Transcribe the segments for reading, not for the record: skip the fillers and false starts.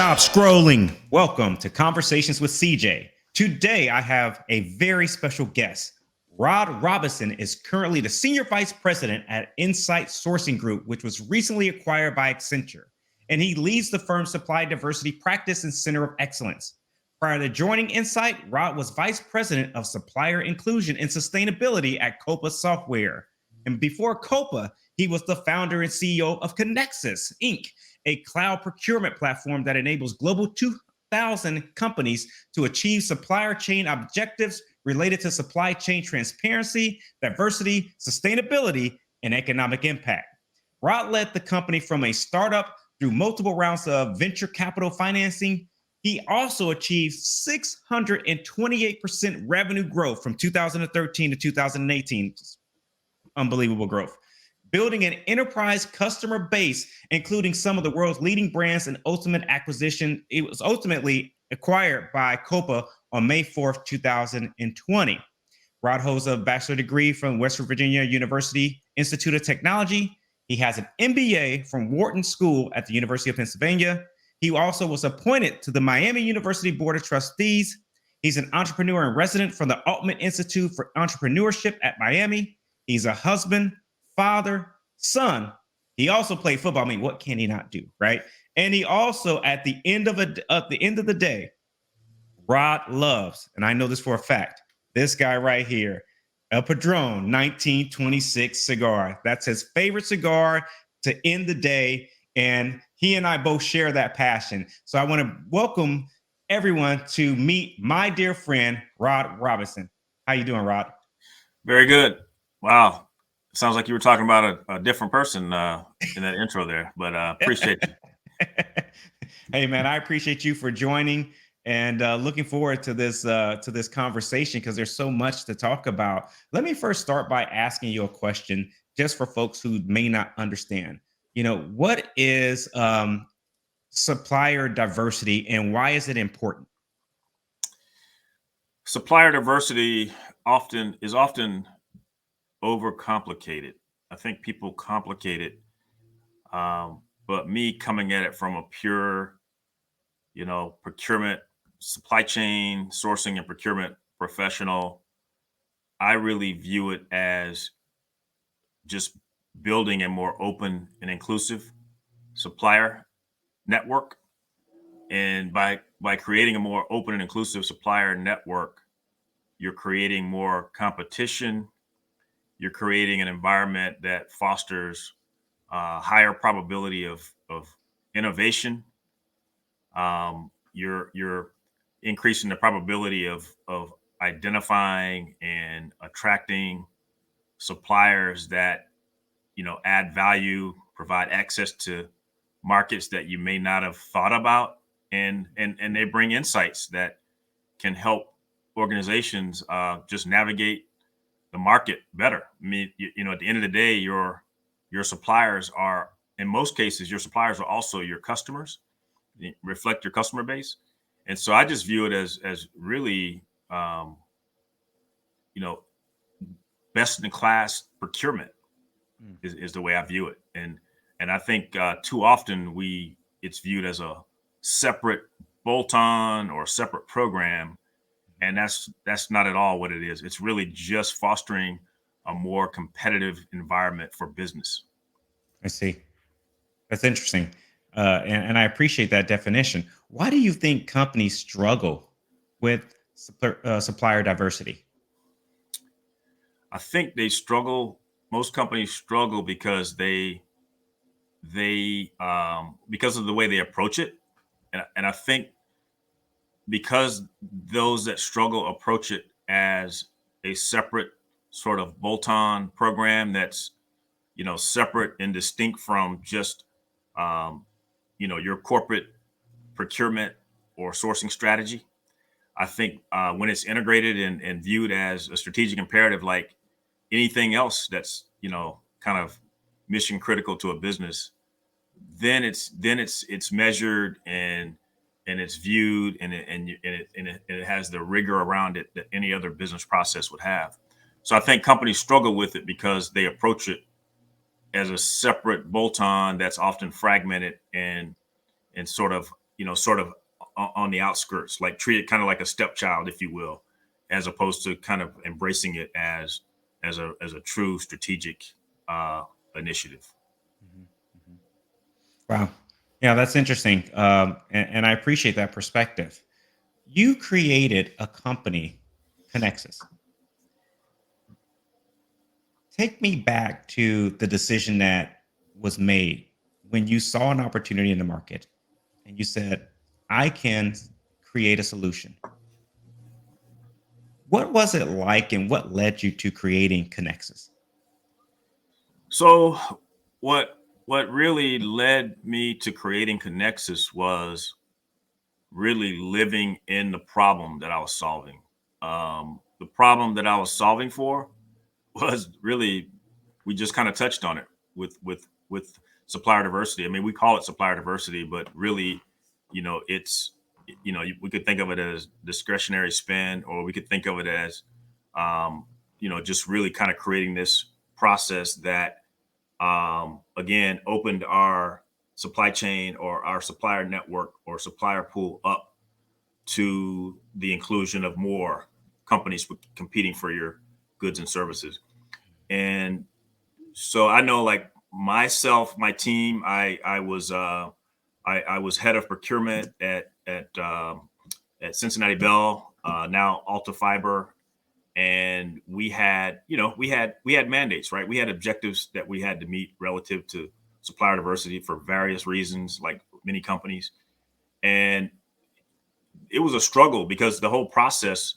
Stop scrolling. Welcome to Conversations with CJ. Today, I have a very special guest. Rod Robinson is currently the Senior Vice President at Insights Sourcing Group, which was recently acquired by Accenture. And he leads the firm's supply diversity practice and center of excellence. Prior to joining Insight, Rod was Vice President of Supplier Inclusion and Sustainability at Coupa Software. And before Coupa, he was the founder and CEO of ConnXus, Inc., a cloud procurement platform that enables global 2,000 companies to achieve supplier chain objectives related to supply chain transparency, diversity, sustainability, and economic impact. Rod led the company from a startup through multiple rounds of venture capital financing. He also achieved 628% revenue growth from 2013 to 2018. Unbelievable growth. Building an enterprise customer base, including some of the world's leading brands, and ultimate acquisition. It was ultimately acquired by Coupa on May 4th, 2020. Rod holds a bachelor's degree from West Virginia University Institute of Technology. He has an MBA from Wharton School at the University of Pennsylvania. He also was appointed to the Miami University Board of Trustees. He's an entrepreneur in resident from the Altman Institute for Entrepreneurship at Miami. He's a husband, father, son. He also played football. I mean, what can he not do, right? And he also, at the end of the day, Rod loves, and I know this for a fact, this guy right here, a Padron 1926 cigar. That's his favorite cigar to end the day. And he and I both share that passion. So I want to welcome everyone to meet my dear friend, Rod Robinson. How you doing, Rod? Very good. Wow. Sounds like you were talking about a different person in that intro there, but appreciate you. Hey, man, I appreciate you for joining and looking forward to this conversation because there's so much to talk about. Let me first start by asking you a question just for folks who may not understand. You know, what is supplier diversity and why is it important? Supplier diversity is often overcomplicated. I think people complicate it, but me coming at it from a pure, procurement, supply chain, sourcing and procurement professional, I really view it as just building a more open and inclusive supplier network. And by creating a more open and inclusive supplier network, you're creating more competition. You're creating an environment that fosters higher probability of innovation. You're increasing the probability of identifying and attracting suppliers that add value, provide access to markets that you may not have thought about, and they bring insights that can help organizations just navigate the market better. I mean, at the end of the day, your suppliers are, in most cases, your suppliers are also your customers, reflect your customer base. And so I just view it as really, best in class procurement is the way I view it. And I think too often it's viewed as a separate bolt-on or separate program. And that's not at all what it is. It's really just fostering a more competitive environment for business. I see. That's interesting. And I appreciate that definition. Why do you think companies struggle with supplier diversity? I think most companies struggle because because of the way they approach it. And I think because those that struggle approach it as a separate sort of bolt-on program that's, separate and distinct from just, your corporate procurement or sourcing strategy. I think when it's integrated and viewed as a strategic imperative, like anything else that's, kind of mission critical to a business, then it's measured and it's viewed and it has the rigor around it that any other business process would have. So I think companies struggle with it because they approach it as a separate bolt-on that's often fragmented and sort of sort of on the outskirts, like treat it kind of like a stepchild, if you will, as opposed to kind of embracing it as a true strategic initiative. Mhm, mhm. Wow. Yeah, that's interesting. And I appreciate that perspective. You created a company, ConnXus. Take me back to the decision that was made when you saw an opportunity in the market and you said, I can create a solution. What was it like and what led you to creating ConnXus? So what really led me to creating ConnXus was really living in the problem that I was solving. The problem that I was solving for was really, we just kind of touched on it with supplier diversity. I mean, we call it supplier diversity, but really, it's we could think of it as discretionary spend, or we could think of it as just really kind of creating this process that again opened our supply chain or our supplier network or supplier pool up to the inclusion of more companies competing for your goods and services. And so I know, like myself, my team, I was head of procurement at Cincinnati Bell, now Alta Fiber, and we had mandates, right? We had objectives that we had to meet relative to supplier diversity for various reasons, like many companies. And it was a struggle because the whole process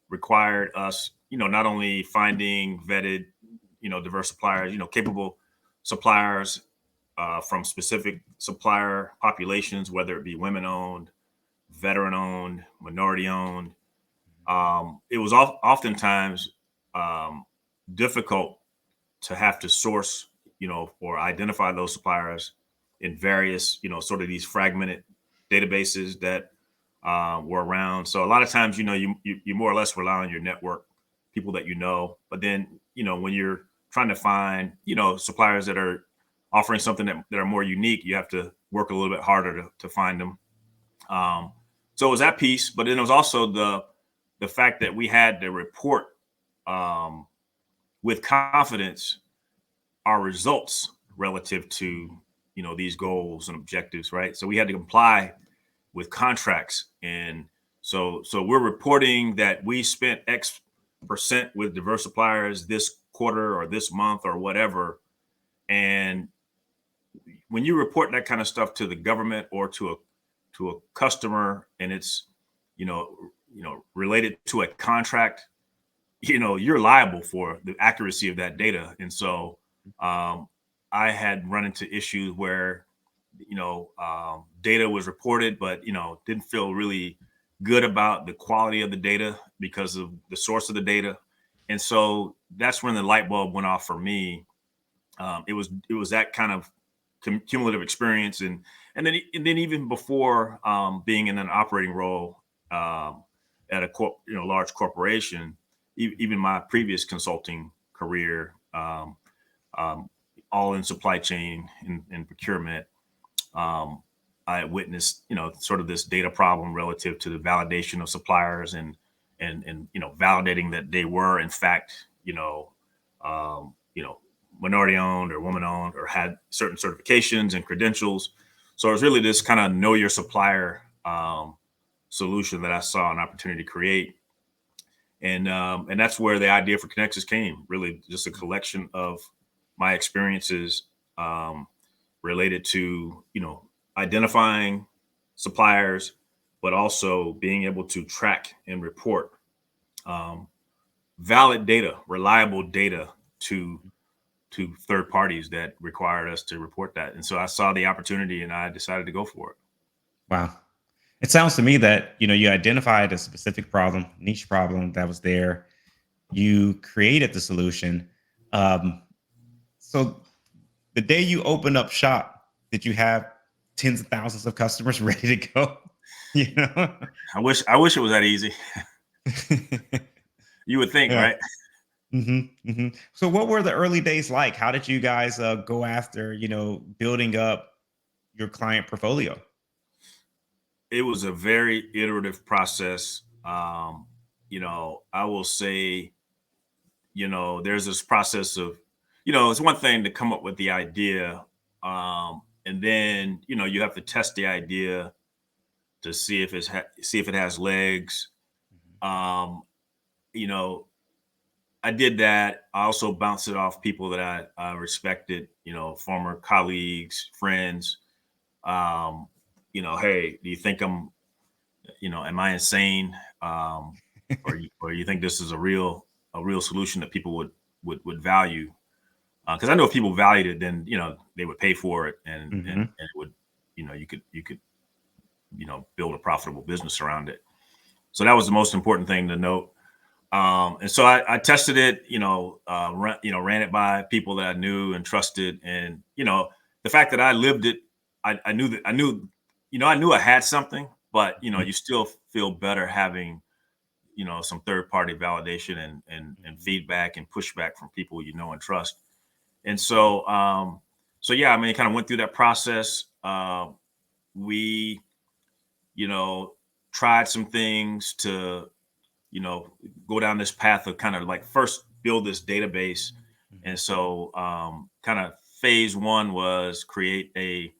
required us, not only finding vetted, diverse suppliers, capable suppliers from specific supplier populations, whether it be women owned, veteran owned, minority owned. It was oftentimes um, difficult to have to source, or identify those suppliers in various, sort of these fragmented databases that were around. So a lot of times, you more or less rely on your network, people that you know. But then, when you're trying to find, suppliers that are offering something that are more unique, you have to work a little bit harder to find them. Um, so it was that piece, but then it was also the fact that we had to report um, with confidence our results relative to these goals and objectives, right? So we had to comply with contracts, and so we're reporting that we spent X% with diverse suppliers this quarter or this month or whatever. And when you report that kind of stuff to the government or to a customer, and it's you know related to a contract, you're liable for the accuracy of that data. And so um, I had run into issues where data was reported, but didn't feel really good about the quality of the data because of the source of the data. And so that's when the light bulb went off for me. It was that kind of cumulative experience, and then even before being in an operating role at a large corporation, even my previous consulting career, all in supply chain and procurement, um, I witnessed, sort of this data problem relative to the validation of suppliers, and validating that they were in fact, minority owned or woman owned or had certain certifications and credentials. So it was really this kind of know your supplier solution that I saw an opportunity to create. And that's where the idea for ConnXus came. Really, just a collection of my experiences related to identifying suppliers, but also being able to track and report um, valid data, reliable data to third parties that required us to report that. And so I saw the opportunity and I decided to go for it. Wow. It sounds to me that, you identified a specific problem, niche problem that was there. You created the solution. Um, so the day you opened up shop, did you have tens of thousands of customers ready to go? You know? I wish it was that easy. You would think, Yeah. right? So what were the early days like? How did you guys go after, building up your client portfolio? it was a very iterative process. I will say, there's this process of, it's one thing to come up with the idea, and then you have to test the idea to see if see if it has legs. Um, you know, I did that. I also bounced it off people that I respected, former colleagues, friends. Hey, do you think am I insane? Or you think this is a real solution that people would value? Because I know if people valued it, then they would pay for it, and it would, you could build a profitable business around it. So that was the most important thing to note. And so I tested it, ran it by people that I knew and trusted, and the fact that I lived it, I knew I had something, but you still feel better having some third party validation and feedback and pushback from people and trust. And so yeah, I mean, it kind of went through that process. We tried some things to go down this path of kind of like first build this database. And so kind of phase one was create a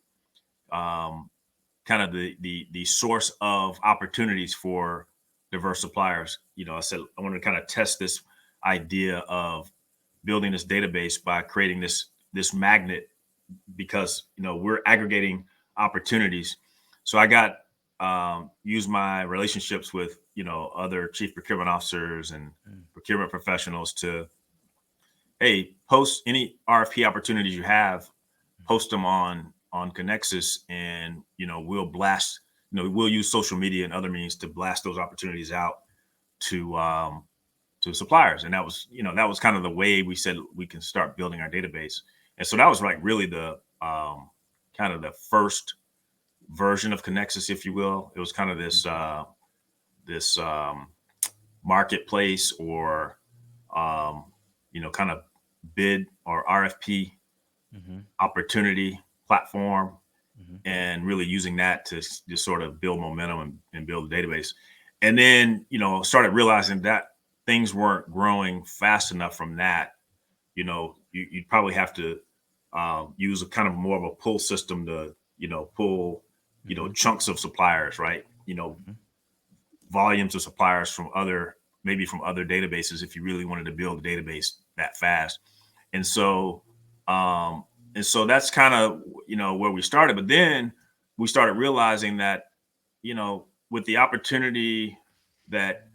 kind of the source of opportunities for diverse suppliers. I said I wanted to kind of test this idea of building this database by creating this magnet, because we're aggregating opportunities. So I got use my relationships with other chief procurement officers and procurement professionals to, hey, post any RFP opportunities you have, post them on ConnXus, and we'll blast, we'll use social media and other means to blast those opportunities out to suppliers. And that was kind of the way we said we can start building our database. And so that was like really the kind of the first version of ConnXus, if you will. It was kind of this marketplace, or kind of bid or RFP opportunity platform, and really using that to just sort of build momentum and build a database. And then started realizing that things weren't growing fast enough from that. You'd probably have to use a kind of more of a pull system to pull chunks of suppliers, right? Volumes of suppliers from other databases, if you really wanted to build a database that fast. And so that's kind of where we started. But then we started realizing that with the opportunity that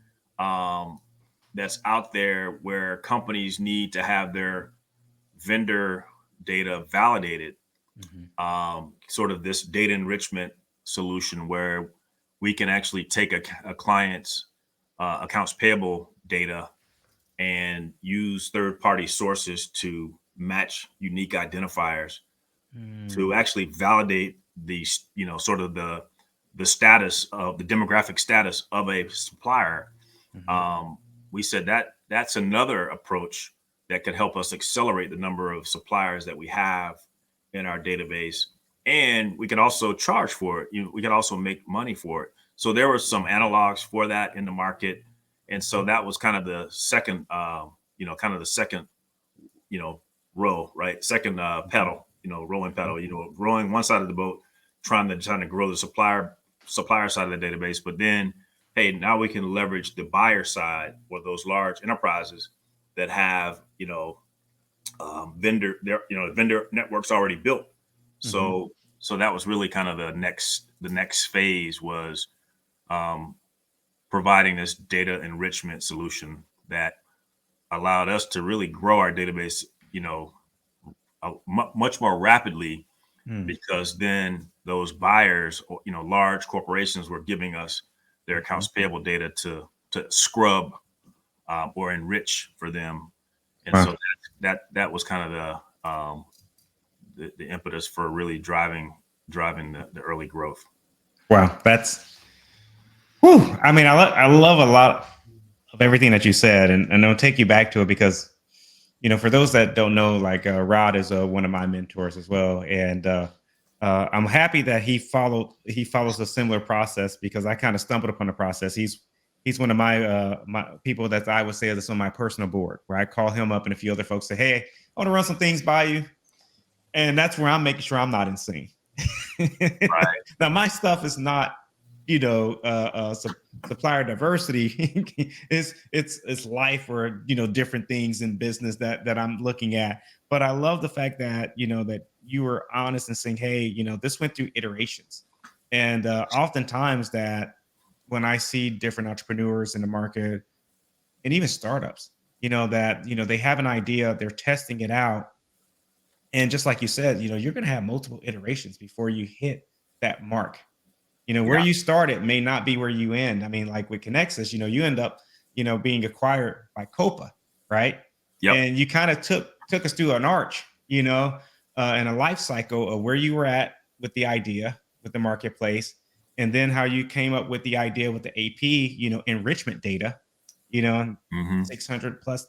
that's out there, where companies need to have their vendor data validated, sort of this data enrichment solution where we can actually take a client's accounts payable data and use third-party sources to match unique identifiers to actually validate the sort of the status of the demographic status of a supplier. We said that's another approach that could help us accelerate the number of suppliers that we have in our database. And we could also charge for it. We could also make money for it. So there were some analogs for that in the market. And so that was kind of the second, row, right? Second pedal, rowing pedal, rowing one side of the boat, trying to grow the supplier side of the database. But then, hey, now we can leverage the buyer side, or those large enterprises that have, vendor networks already built. So that was really kind of the next phase, was providing this data enrichment solution that allowed us to really grow our database, much more rapidly, because then those buyers, large corporations, were giving us their accounts payable data to scrub or enrich for them. And so that was kind of the impetus for really driving the early growth. Wow, that's, whew. I mean, I love a lot of everything that you said, and I'll take you back to it because, for those that don't know, like Rod is one of my mentors as well, and I'm happy that he follows a similar process, because I kind of stumbled upon the process. He's one of my people that I would say is on my personal board, where I call him up and a few other folks, say, hey, I want to run some things by you. And that's where I'm making sure I'm not insane. Right. Now, my stuff is not, supplier diversity. It's life, or different things in business that I'm looking at. But I love the fact that that you were honest and saying, hey, this went through iterations. And oftentimes that when I see different entrepreneurs in the market, and even startups, that they have an idea, they're testing it out, and just like you said, you're going to have multiple iterations before you hit that mark. Where Yeah. you started may not be where you end. I mean, like with ConnXus, you end up, being acquired by Coupa, right? Yep. And you kind of took us through an arch, and a life cycle of where you were at with the idea, with the marketplace, and then how you came up with the idea with the AP, enrichment data, and Hmm. 600 plus,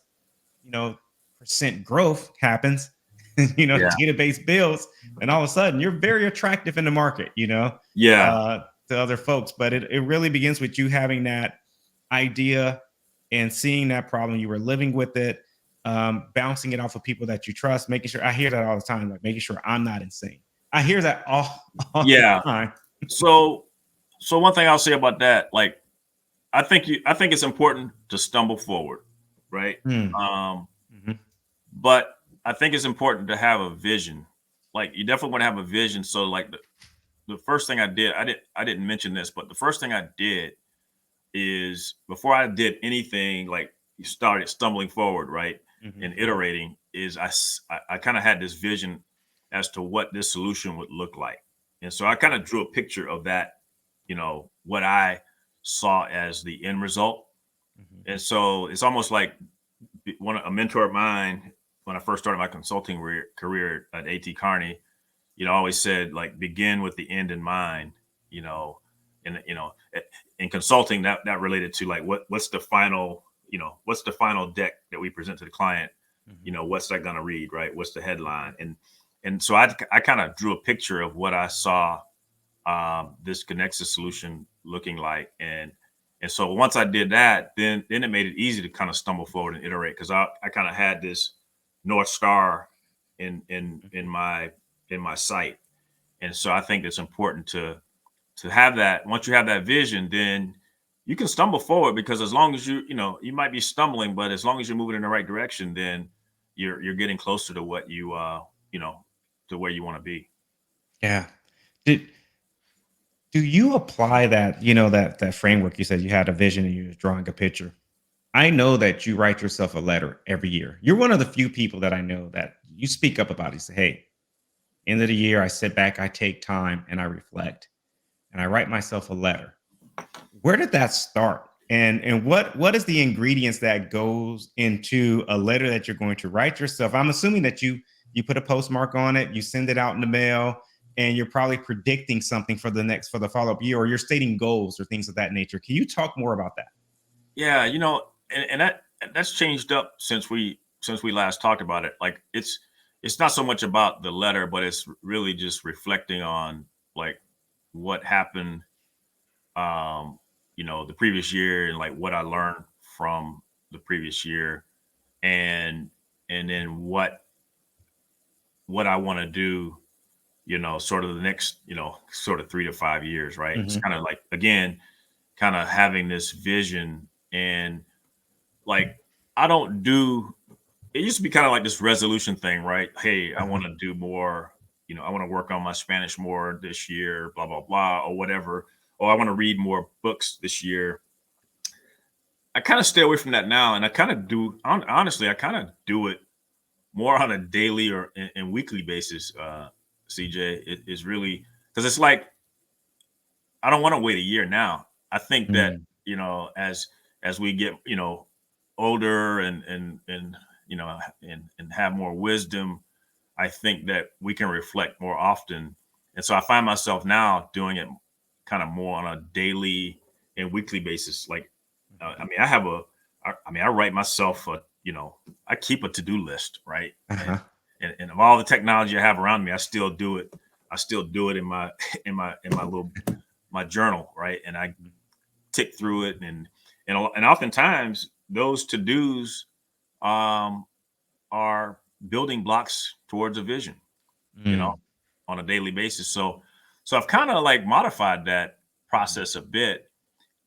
you know, percent growth happens, Yeah. database builds, and all of a sudden you're very attractive in the market, Yeah. to other folks. But it really begins with you having that idea and seeing that problem. You were living with it, bouncing it off of people that you trust, making sure. I hear that all the time, like making sure I'm not insane. I hear that all the Yeah. time. So, one thing I'll say about that, like, I think it's important to stumble forward, right? Mm, Um, mhm, but I think it's important to have a vision. Like, you definitely want to have a vision. So, like, the first thing I didn't mention this, but the first thing I did is, before I did anything, like, you started stumbling forward, right, mhm, and iterating, is I kind of had this vision as to what this solution would look like. And so I kind of drew a picture of that, what I saw as the end result. mhm, And so it's almost like, a mentor of mine, when I first started my consulting career at AT Kearney, always said, like, begin with the end in mind, you know, and in consulting, that related to, like, what's the final, what's the final deck that we present to the client, mhm. what's that going to read, right? What's the headline? And so I kind of drew a picture of what I saw, this ConnXus solution looking like. And so once I did that, then it made it easy to kind of stumble forward and iterate, because I kind of had this North Star in my sight. And so I think it's important to have that. Once you have that vision, then you can stumble forward, because as long as you might be stumbling, but as long as you're moving in the right direction, then you're getting closer to what you know to where you want to be. Yeah. Did do you apply that, that framework? You said you had a vision and you were drawing a picture. I know that you write yourself a letter every year. You're one of the few people that I know that you speak up about it. You say, hey, end of the year, I sit back, I take time and I reflect and I write myself a letter. Where did that start? And what is the ingredients that goes into a letter that you're going to write yourself? I'm assuming that you put a postmark on it, you send it out in the mail, and you're probably predicting something for the follow-up year, or you're stating goals or things of that nature. Can you talk more about that? Yeah, and that's changed up since we last talked about it. Like, it's not so much about the letter, but it's really just reflecting on, like, what happened, the previous year, and, like, what I learned from the previous year, and then what I want to do, sort of the next, sort of 3 to 5 years, right? It's Mhm. kind of like, again, kind of having this vision. And, like, I don't do it used to be kind of like this resolution thing, right? Hey, I Uh-huh. want to do more, I want to work on my Spanish more this year, blah, blah, blah, or whatever. Or I want to read more books this year. I kind of stay away from that now. And I kind of honestly, I kind of do it more on a daily or and weekly basis, CJ. It is really, because it's like, I don't want to wait a year now. I think that, Mm. as we get, older, and and have more wisdom, I think that we can reflect more often. And so I find myself now doing it kind of more on a daily and weekly basis. Like, I mean, I write myself I keep a to-do list, right? And, Uh-huh. and of all the technology I have around me, I still do it I still do it in my my journal, right? And I tick through it, and oftentimes those to dos are building blocks towards a vision, you know, Mm, on a daily basis. So I've kind of like modified that process a bit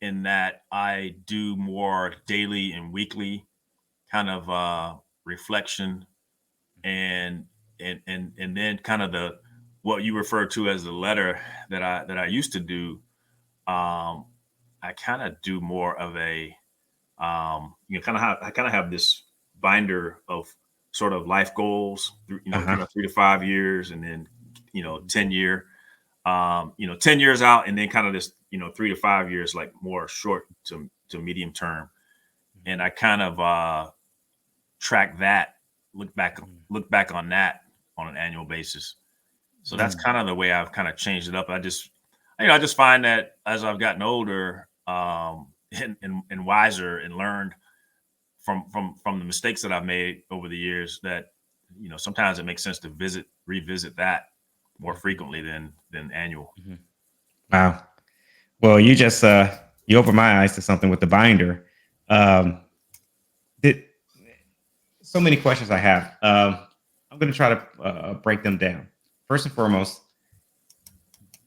in that I do more daily and weekly kind of reflection, and and then kind of the what you refer to as the letter that I used to do. I kind of do more of a kind of have I kind of have this binder of sort of life goals, uh-huh. kind of 3 to 5 years, and then 10 year, 10 years out, and then kind of this 3 to 5 years, like more short to medium term, and I kind of track that, look back on that on an annual basis. So that's Mm, kind of the way I've kind of changed it up. I just find that as I've gotten older, and wiser, and learned from the mistakes that I've made over the years, that sometimes it makes sense to revisit that more mhm, frequently than annual. mhm. Wow. Well, you just you opened my eyes to something with the binder. Um, did so many questions I have. I'm going to try to break them down. First and foremost,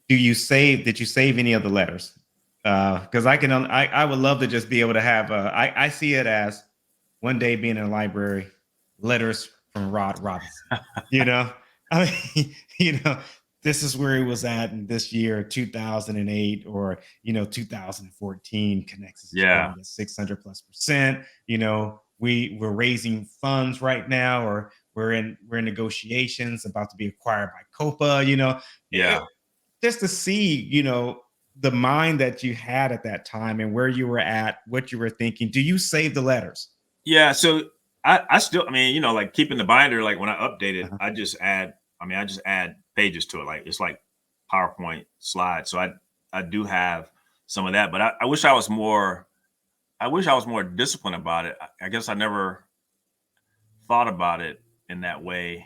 did you save any of the letters? Because I would love to just be able to have. I see it as one day being in a library, letters from Rod Robinson. You know, I mean, this is where he was at in this year, 2008, or 2014. ConnXus is Yeah, growing at 600+%. We're raising funds right now, or we're in negotiations about to be acquired by Coupa. yeah. Just to see, the mind that you had at that time and where you were at, what you were thinking. Do you save the letters? Yeah, so I still, I mean, like keeping the binder, like when I update it, Uh-huh. I just add pages to it. Like it's like PowerPoint slides. So I do have some of that, but I wish I was more disciplined about it. I guess I never thought about it in that way.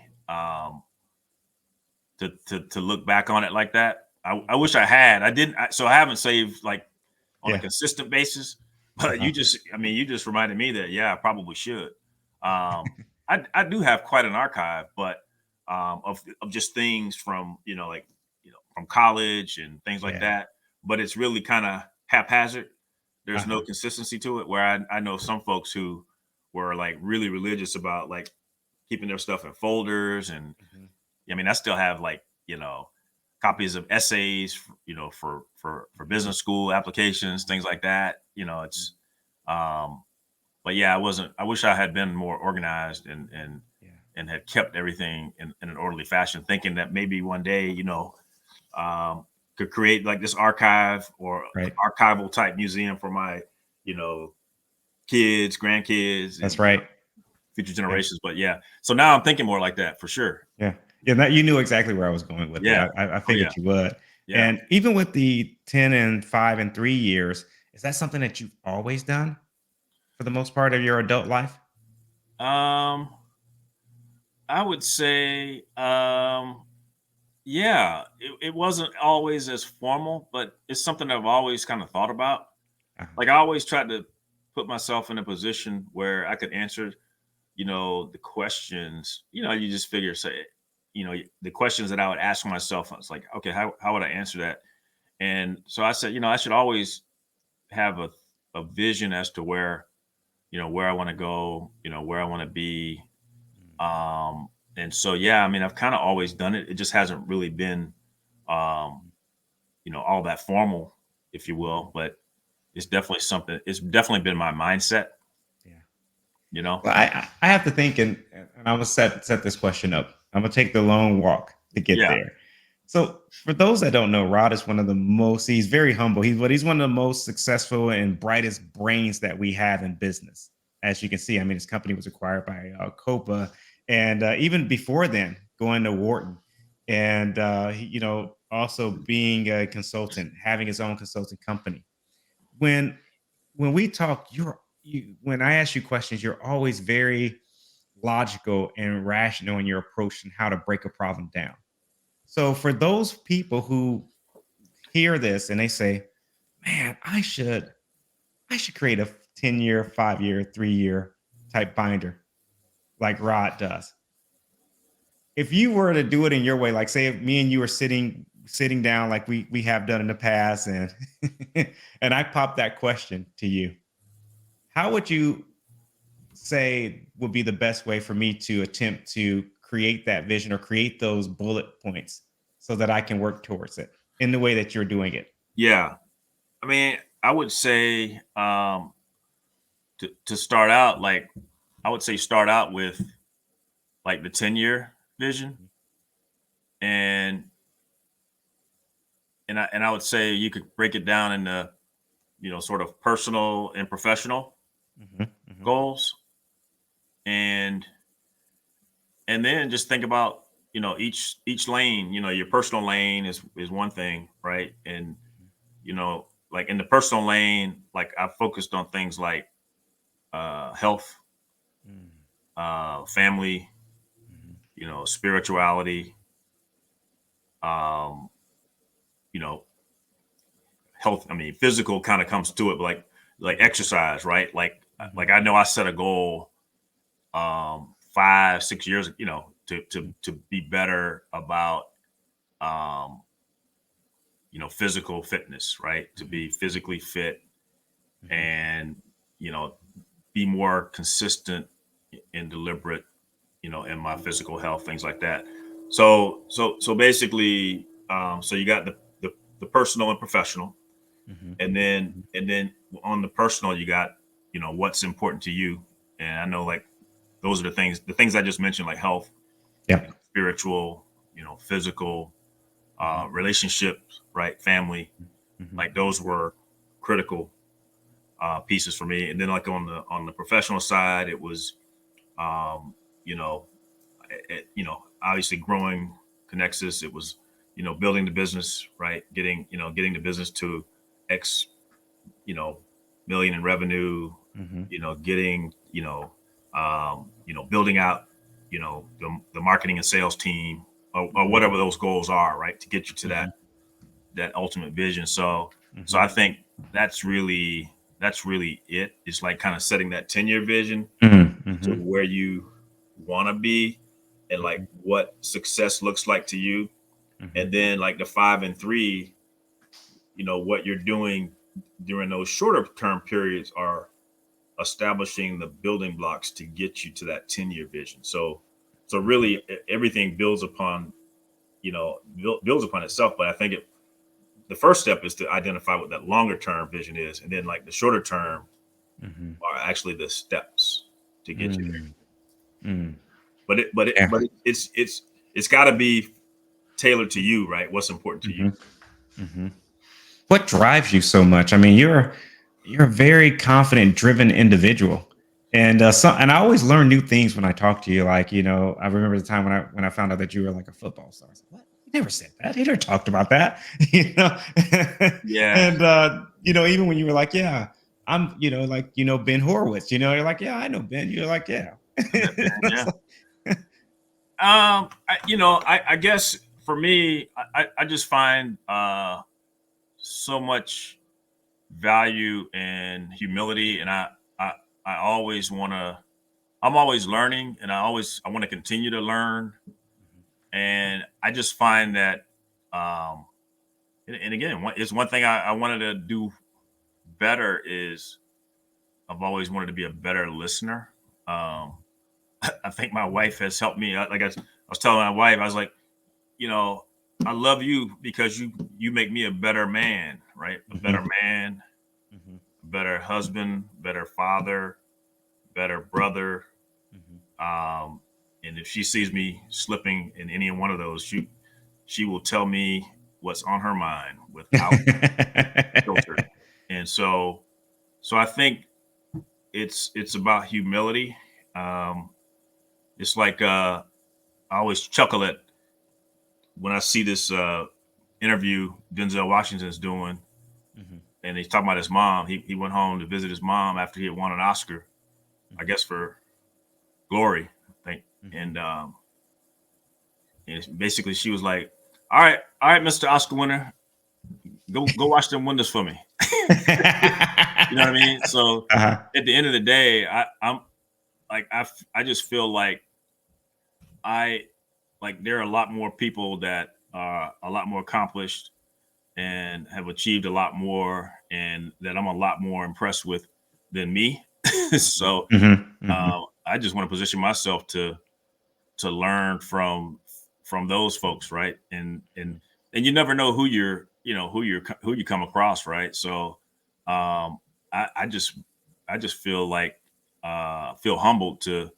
To look back on it like that. I wish I had. I didn't. So I haven't saved like on a Yeah. consistent basis. But Uh-huh. you just reminded me that, yeah, I probably should. I do have quite an archive, but of just things from like from college and things like Yeah. that. But it's really kind of haphazard. There's no Uh-huh. consistency to it. Where I know some folks who were like really religious about like keeping their stuff in folders, and Mhm. I mean, I still have like, copies of essays, for Mhm. business school applications, things like that. Mhm. Um, but yeah, I wish I had been more organized, Yeah. and had kept everything in an orderly fashion, thinking that maybe one day, could create like this archive, or Right. archival type museum for my, you know, kids, grandkids, That's and right. future Yeah. generations. But yeah, so now I'm thinking more like that for sure. Yeah. Yeah. That you knew exactly where I was going with it. Yeah. I Oh yeah. figured you would. Yeah. And even with the 10 and 5 and 3 years, is that something that you've always done for the most part of your adult life? Um, I would say, yeah, it wasn't always as formal, but it's something I've always kind of thought about. Uh-huh. Like I always tried to put myself in a position where I could answer, the questions. You just figure, say, the questions that I would ask myself. I was like, okay, how would I answer that? And so I said, I should always have a vision as to where I want to go, where I want to be. And so, yeah, I mean, I've kind of always done it. It just hasn't really been, um, all that formal, if you Mhm. will, but it's definitely been my mindset, Yeah. you know? Well, I have to think, and I'm gonna set this question up. I'm gonna take the long walk to get Yeah. there. So, for those that don't know, Rod is one of the most. He's very humble. He's one of the most successful and brightest brains that we have in business. As you can see, I mean, his company was acquired by Copa, and even before then, going to Wharton, and also being a consultant, having his own consulting company. When we talk, when I ask you questions, you're always very logical and rational in your approach and how to break a problem down. So for those people who hear this and they say, man, I should create a 10-year, 5-year, 3-year type binder like Rod does. If you were to do it in your way, like say if me and you were sitting down like we have done in the past, and and I popped that question to you, how would you say would be the best way for me to attempt to create that vision or create those bullet points so that I can work towards it in the way that you're doing it? Yeah. I mean, I would say to start out, like I would say start out with like the 10-year vision, and I would say you could break it down into, sort of personal and professional Mhm, mhm, goals, and then just think about, each lane. Your personal lane is one thing, right? And like in the personal lane, like I focused on things like health, mhm, family, mhm, spirituality, um, you know, health. I mean, physical kind of comes to it, but like exercise, right? Like mhm, I know I set a goal 5, 6 years, to be better about um, physical fitness, right? To mhm, be physically fit mhm, and you know be more consistent and deliberate, in my physical health, things like that. So basically, so you got the personal and professional, mhm, and then on the personal, you got what's important to you. And I know, like, those are the things I just mentioned, like health, Yep. spiritual, physical, Mhm, relationships, right, family. mhm, Like those were critical pieces for me. And then, like, on the professional side, it was um, you know obviously growing ConnXus. It was building the business, right, getting the business to X you know million in revenue, mhm, getting building out the marketing and sales team, or mhm, whatever those goals are, right, to get you to mhm, that ultimate vision. So mhm, I think that's really it. It's like kind of setting that 10-year vision mhm, to mhm, where you want to be, and like mhm, what success looks like to you. mhm, And then, like, the 5 and 3, what you're doing during those shorter term periods are establishing the building blocks to get you to that 10-year vision. So mhm. really, everything builds upon itself. But I think the first step is to identify what that longer term vision is, and then, like, the shorter term Mhm. are actually the steps to get you there. Mm, mm. But it but it Yeah. but it's got to be tailored to you, right? What's important to you. Mhm, mhm. What drives you so much? I mean, you're a very confident, driven individual, and and I always learn new things when I talk to you. Like, I remember the time when I found out that you were like a football star. I was like, what? He never said that. He never talked about that. Yeah. And even when you were like, yeah, I'm, like, Ben Horowitz. You're like, yeah, I know Ben. You're like, yeah. I met Ben. It's Yeah. like, I guess for me, I just find so much value and humility, and I I always want to. I'm always learning, and I want to continue to learn. And I just find that, and again, it's one thing I wanted to do better is I've always wanted to be a better listener. Um, I think my wife has helped me. Like, I was telling my wife, I was like, you know, I love you because you make me a better man, right? A better Mhm, man, mhm, a better husband, better father, better brother. mhm. Um, and if she sees me slipping in any one of those, she will tell me what's on her mind without filter. And so I think it's about humility. Um, it's like, I always chuckle at when I see this interview Denzel Washington's doing, Mhm, and he's talking about his mom. He went home to visit his mom after he had won an Oscar, I mhm, guess for Glory, I think. mhm, And basically she was like, all right, Mr. Oscar winner, go wash them windows for me. You know what I mean? So Uh-huh. at the end of the day, I'm like I just feel like I there are a lot more people that are a lot more accomplished and have achieved a lot more, and that I'm a lot more impressed with than me. So Mhm, mhm. I just want to position myself to learn from those folks, right? And you never know who who you come across, right? So I just feel like feel humbled to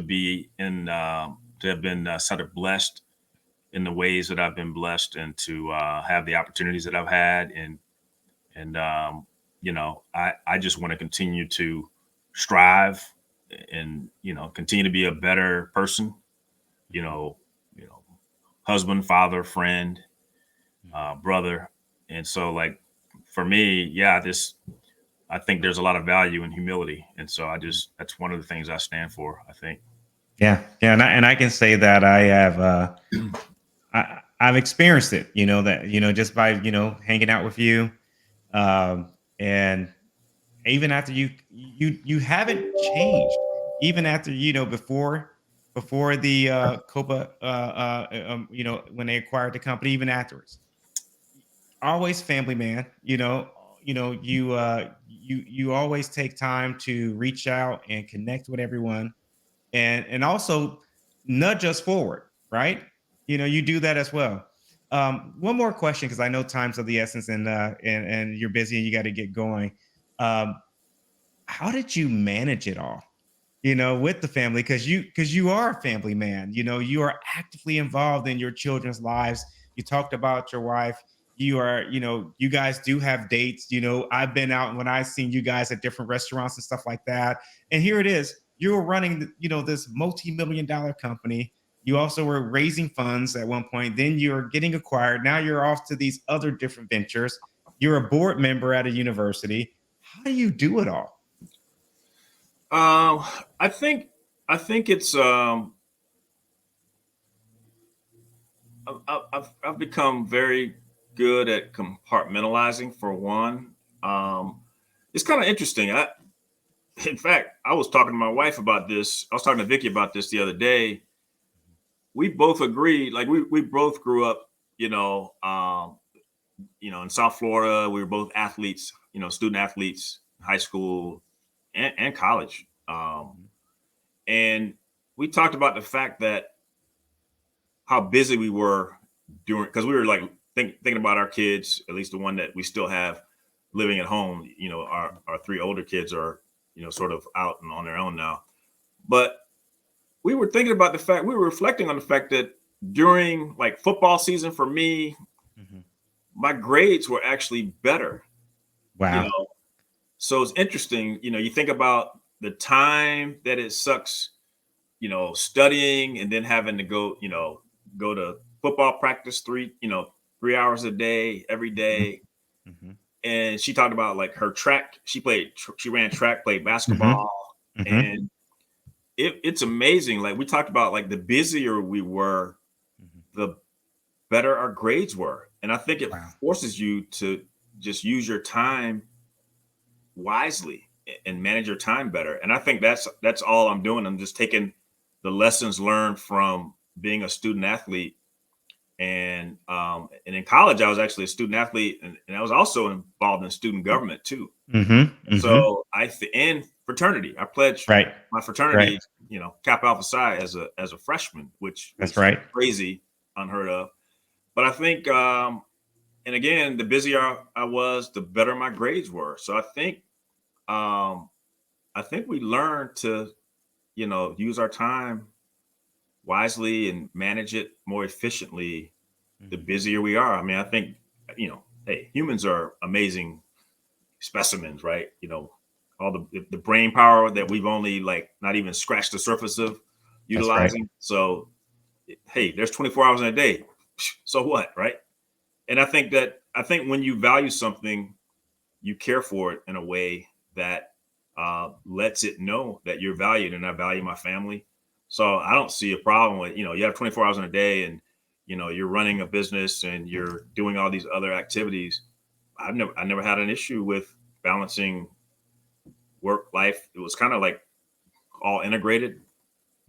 be in to have been sort of blessed in the ways that I've been blessed, and to have the opportunities that I've had, and I just want to continue to strive, and continue to be a better person, you know, you know, husband, father, friend, brother. And so, like, for me, yeah, I think there's a lot of value in humility. And so that's one of the things I stand for, I think. Yeah, yeah, and I can say that I have I've experienced it. That just by hanging out with you, and even after you haven't changed, even after before the Copa, when they acquired the company, even afterwards, always family man. You always take time to reach out and connect with everyone, and also nudge us forward, right? You do that as well. One more question, because I know time's of the essence, and you're busy and you got to get going. Um, how did you manage it all? With the family, because you are a family man. You are actively involved in your children's lives. You talked about your wife. You guys do have dates. I've been out when I've seen you guys at different restaurants and stuff like that. And here it is. You were running, this multi-million-dollar company. You also were raising funds at one point. Then you're getting acquired. Now you're off to these other different ventures. You're a board member at a university. How do you do it all? Um, I think it's I've become very good at compartmentalizing, for one. Um, it's kind of interesting. In fact, I was talking to my wife about this. I was talking to Vicky about this the other day. We both agreed, like we both grew up, in South Florida. We were both athletes, student athletes, high school and college. And we talked about the fact that how busy we were during, because we were like thinking about our kids, at least the one that we still have living at home. Our three older kids are, sort of out and on their own now. But we were thinking about we were reflecting on the fact that during like football season for me, Mhm. my grades were actually better, you Wow. know. So it's interesting, you think about the time that it sucks, studying and then having to go to football practice 3 hours a day, every Mhm, day. mhm, And she talked about like her track. She ran track, played mhm, basketball, mhm, and it's amazing. Like we talked about, like the busier we were, mhm. the better our grades were. And I think it Wow. forces you to just use your time wisely and manage your time better. And I think that's all I'm doing. I'm just taking the lessons learned from being a student athlete. And in college, I was actually a student athlete, and I was also involved in student government too. Mhm, mhm. So and fraternity. I pledged Right, my right. fraternity, Kappa Alpha Psi, as a freshman, which That's was right. crazy, unheard of. But I think, and again, the busier I was, the better my grades were. So um, I think we learned to, use our time wisely and manage it more efficiently the Mhm. busier we are. I mean, I think, hey, humans are amazing specimens, right? All the brain power that we've only like not even scratched the surface of That's right. utilizing. So, hey, there's 24 hours in a day. So what, right? And I think when you value something, you care for it in a way that lets it know that you're valued, and I value my family. So I don't see a problem with, you have 24 hours in a day, and you're running a business and you're doing all these other activities, I never had an issue with balancing work life. It was kind of like all integrated.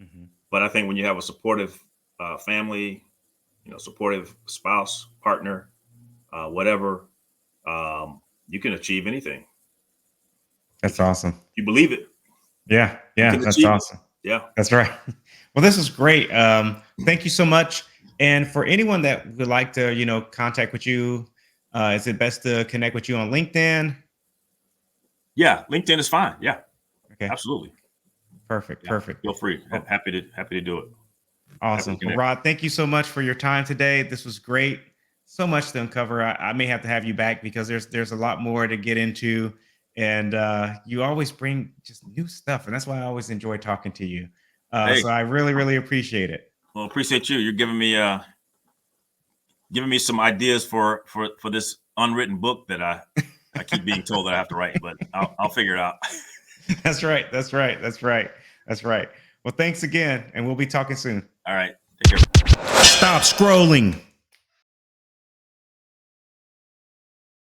Mm-hmm. But I think when you have a supportive family, supportive spouse, partner, whatever, you can achieve anything. That's awesome. You believe it. Yeah. Yeah. That's achieve it. awesome. Yeah. That's right. Well, this is great. Thank you so much. And for anyone that would like to, contact with you, is it best to connect with you on LinkedIn? Yeah. LinkedIn is fine. Yeah. Okay. Absolutely. Perfect. Yeah. Perfect. Feel free. Oh, Happy to do it. awesome. Well, Rod, thank you so much for your time today. This was great. So much to uncover. I may have to have you back because there's a lot more to get into. And you always bring just new stuff. And that's why I always enjoy talking to you. Hey, So I really, really appreciate it. well, appreciate you. You're giving me some ideas for this unwritten book that I keep being told that I have to write, but I'll figure it out. That's right. That's right. That's right. That's right. Well, thanks again. And we'll be talking soon. All right. Take care. Stop scrolling.